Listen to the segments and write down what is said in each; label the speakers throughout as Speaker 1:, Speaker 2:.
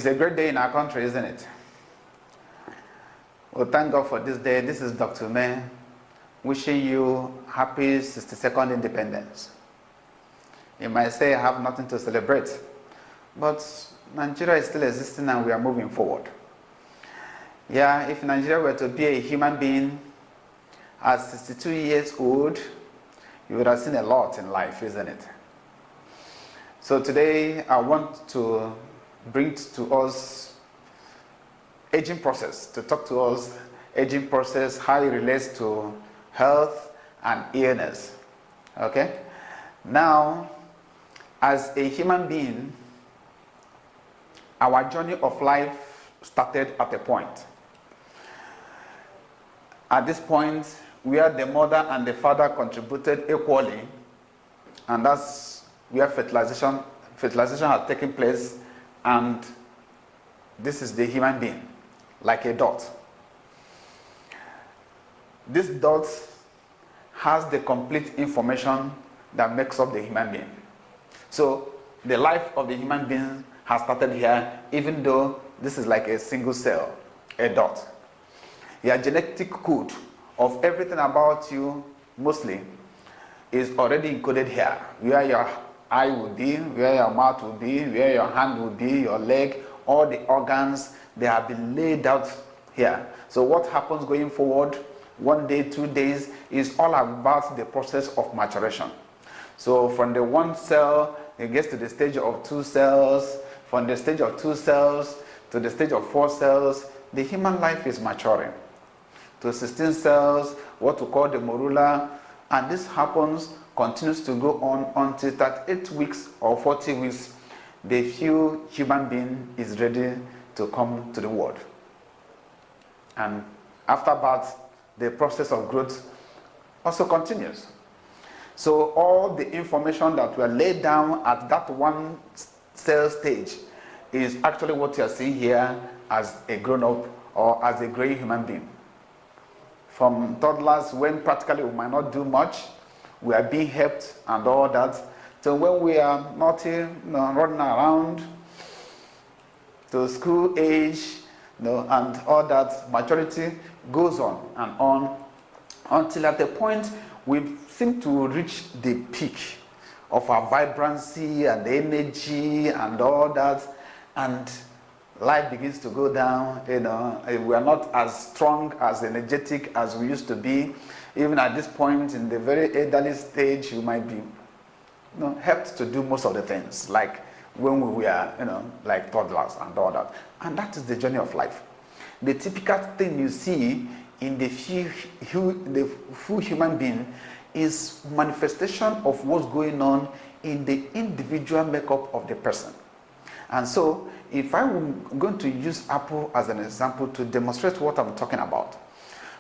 Speaker 1: It's a great day in our country, isn't it? Well, thank God for this day. This is Dr. May wishing you happy 62nd independence. You might say I have nothing to celebrate, but Nigeria is still existing and we are moving forward. Yeah, if Nigeria were to be a human being at 62 years old, you would have seen a lot in life, isn't it? So today I want to bring to us aging process, to talk to us aging process, how it relates to health and illness. Okay? Now, as a human being, our journey of life started at a point. At this point, where the mother and the father contributed equally, and that's where fertilization has taken place, and this is the human being, like a dot. This dot has the complete information that makes up the human being. So the life of the human being has started here, even though this is like a single cell, a dot. Your genetic code of everything about you, mostly, is already encoded here, where your eye will be, where your mouth will be, where your hand will be, your leg, all the organs, they have been laid out here. So what happens going forward, 1 day, 2 days, is all about the process of maturation. So from the 1 cell, it gets to the stage of 2 cells, from the stage of 2 cells to the stage of 4 cells, the human life is maturing. To 16 cells, what we call the morula, and this continues to go on until 38 weeks or 40 weeks, the few human being is ready to come to the world. And after birth, the process of growth also continues. So all the information that were laid down at that 1 cell stage is actually what you are seeing here as a grown-up or as a growing human being. From toddlers, when practically we might not do much, we are being helped and all that, so when we are naughty, running around to school age, and all that, maturity goes on and on until at a point we seem to reach the peak of our vibrancy and energy and all that, and life begins to go down. We are not as strong, as energetic as we used to be. Even at this point, in the very elderly stage, you might be helped to do most of the things, like when we were, like toddlers and all that. And that is the journey of life. The typical thing you see in the full human being is manifestation of what's going on in the individual makeup of the person. And so, if I'm going to use apple as an example to demonstrate what I'm talking about.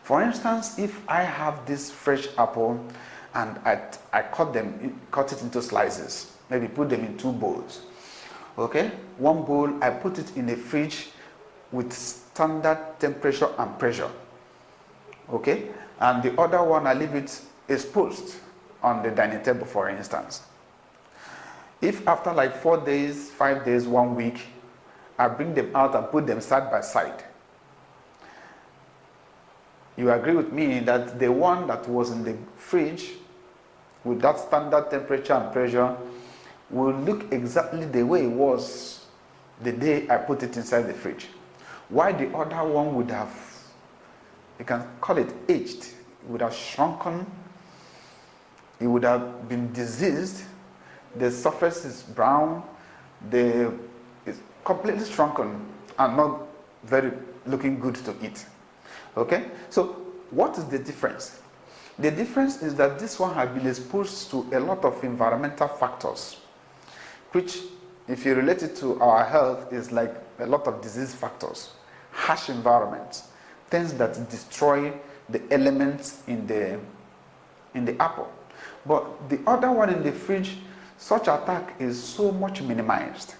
Speaker 1: For instance, if I have this fresh apple and I cut it into slices, maybe put them in 2 bowls. Okay? 1 bowl, I put it in the fridge with standard temperature and pressure. Okay? And the other one, I leave it exposed on the dining table, for instance. If after like 4 days, 5 days, 1 week, I bring them out and put them side by side, you agree with me that the one that was in the fridge with that standard temperature and pressure will look exactly the way it was the day I put it inside the fridge. Why the other one would have, you can call it aged, it would have shrunken, it would have been diseased, the surface is brown, it's completely shrunken and not very looking good to eat. Okay? So what is the difference? The difference is that this one has been exposed to a lot of environmental factors, which, if you relate it to our health, is like a lot of disease factors, harsh environments, things that destroy the elements in the apple. But the other one in the fridge, such attack is so much minimized.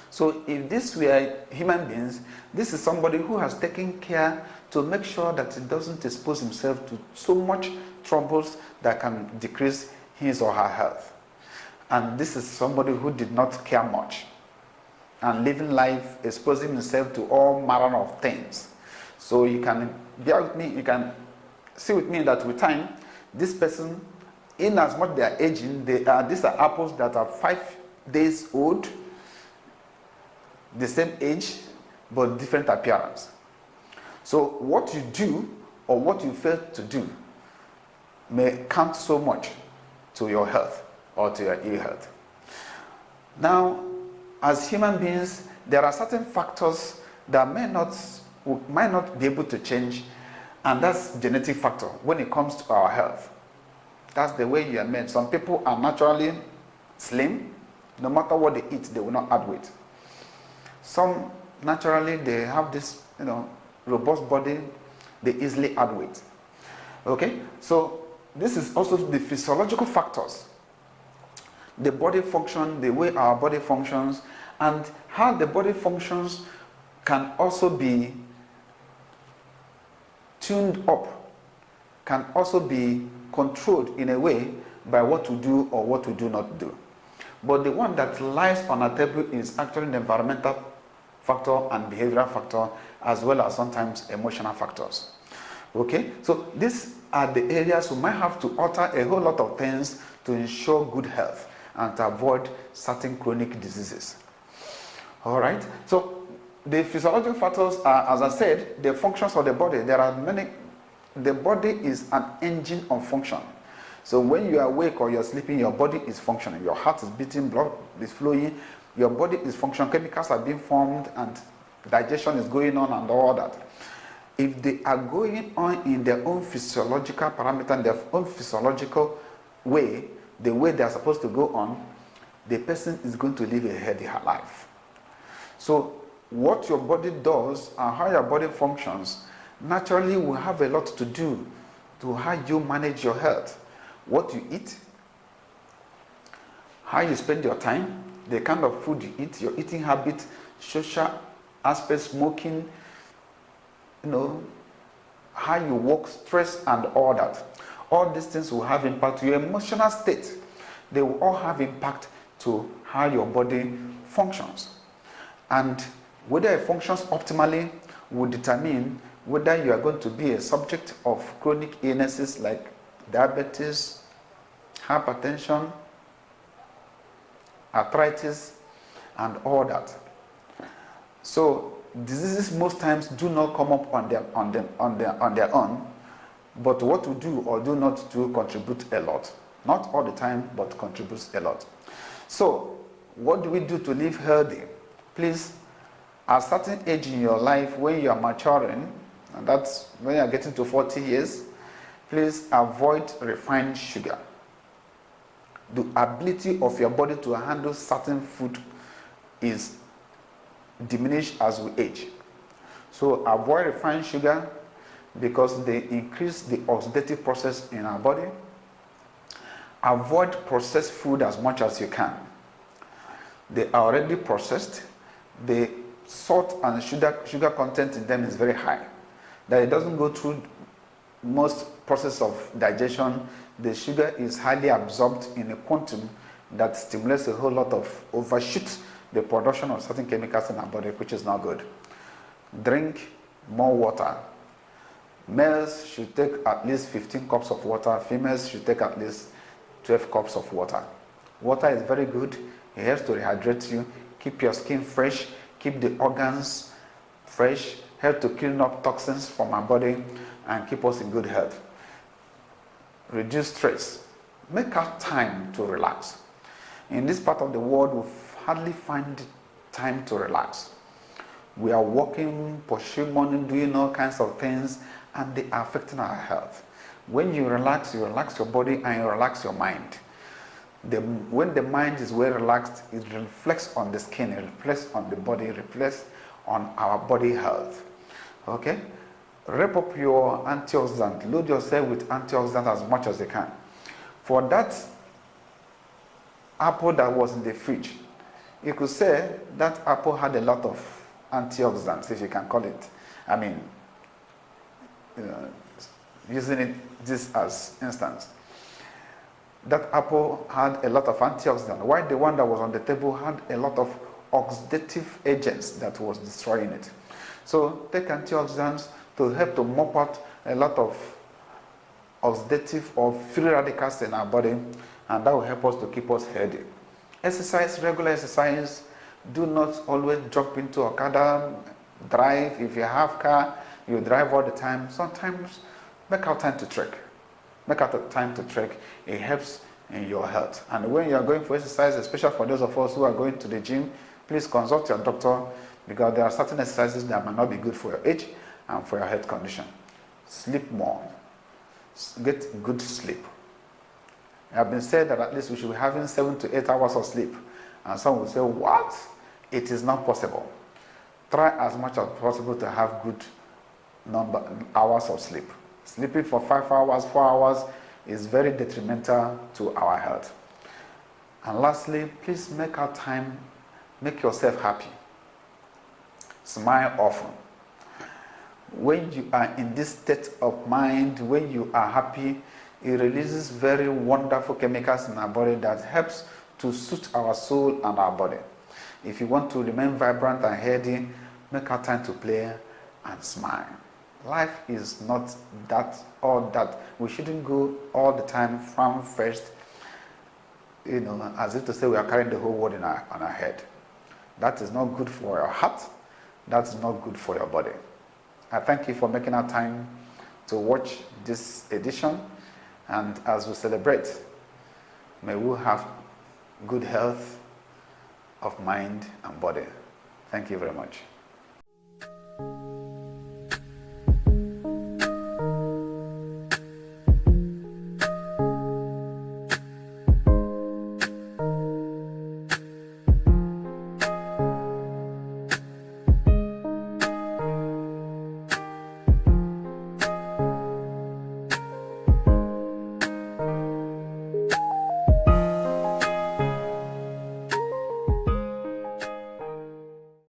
Speaker 1: So if this were human beings, this is somebody who has taken care to make sure that he doesn't expose himself to so much troubles that can decrease his or her health. And this is somebody who did not care much. and living life, exposing himself to all manner of things. So you can bear with me, you can see with me that with time, this person, in as much they are aging, these are apples that are 5 days old, the same age, but different appearance. So what you do or what you fail to do may count so much to your health or to your ill health. Now, as human beings, there are certain factors that might not be able to change, and that's genetic factor when it comes to our health. That's the way you are made. Some people are naturally slim. No matter what they eat, they will not add weight. Some naturally they have this, robust body. They easily add weight. Okay, so this is also the physiological factors. The body function, the way our body functions, and how the body functions can also be tuned up, can also be controlled in a way by what to do or what to do not do. But the one that lies on our table is actually the environmental factor and behavioral factor, as well as sometimes emotional factors. Okay, so these are the areas we might have to alter a whole lot of things to ensure good health and to avoid certain chronic diseases. All right, so the physiological factors are, as I said, the functions of the body. There are many. The body is an engine of function. So when you are awake or you're sleeping, your body is functioning. Your heart is beating, blood is flowing, your body is functioning, chemicals are being formed, and digestion is going on and all that. If they are going on in their own physiological parameter, their own physiological way, the way they are supposed to go on, the person is going to live a healthy life. So what your body does and how your body functions naturally will have a lot to do to how you manage your health. What you eat, how you spend your time, the kind of food you eat, your eating habit, social aspects, smoking, how you walk, stress and all that. All these things will have impact to your emotional state. They will all have impact to how your body functions. And whether it functions optimally will determine whether you are going to be a subject of chronic illnesses like diabetes, hypertension, arthritis, and all that. So diseases most times do not come up on their own, but what to do or do not do contribute a lot. Not all the time, but contributes a lot. So what do we do to live healthy? Please, at a certain age in your life, when you are maturing, and that's when you are getting to 40 years, please avoid refined sugar. The ability of your body to handle certain food is diminished as we age. So avoid refined sugar because they increase the oxidative process in our body. Avoid processed food as much as you can. They are already processed. The salt and sugar content in them is very high. That it doesn't go through most process of digestion. The sugar is highly absorbed in a quantum that stimulates a whole lot of overshoots the production of certain chemicals in our body, which is not good. Drink more water. Males should take at least 15 cups of water. Females should take at least 12 cups of water. Water is very good. It helps to rehydrate you, keep your skin fresh, keep the organs fresh, help to clean up toxins from our body, and keep us in good health. Reduce stress. Make out time to relax. In this part of the world, we hardly find time to relax. We are working, pursuing money, doing all kinds of things, and they are affecting our health. When you relax your body and you relax your mind. When the mind is well relaxed, it reflects on the skin, it reflects on the body, it reflects on our body health. Okay? Wrap up your antioxidant. Load yourself with antioxidant as much as you can. For that apple that was in the fridge, you could say that apple had a lot of antioxidants, if you can call it. I mean, using this as instance. That apple had a lot of antioxidants, while the one that was on the table had a lot of oxidative agents that was destroying it. So take antioxidants to help to mop out a lot of oxidative or free radicals in our body, and that will help us to keep us healthy. Exercise, regular exercise. Do not always jump into Okada, drive. If you have car, you drive all the time. Sometimes make out time to trek. Make out time to trek. It helps in your health. And when you are going for exercise, especially for those of us who are going to the gym, please consult your doctor, because there are certain exercises that might not be good for your age and for your health condition. Sleep more. Get good sleep. It has been said that at least we should be having 7 to 8 hours of sleep. And some will say, what? It is not possible. Try as much as possible to have good hours of sleep. Sleeping for 5 hours, 4 hours is very detrimental to our health. And lastly, please make our time, make yourself happy. Smile often. When you are in this state of mind, when you are happy, it releases very wonderful chemicals in our body that helps to suit our soul and our body. If you want to remain vibrant and healthy, make our time to play and smile. Life is not that or that. We shouldn't go all the time from first, as if to say we are carrying the whole world on our head. That is not good for your heart. That's not good for your body. I thank you for making our time to watch this edition. And as we celebrate, may we have good health of mind and body. Thank you very much.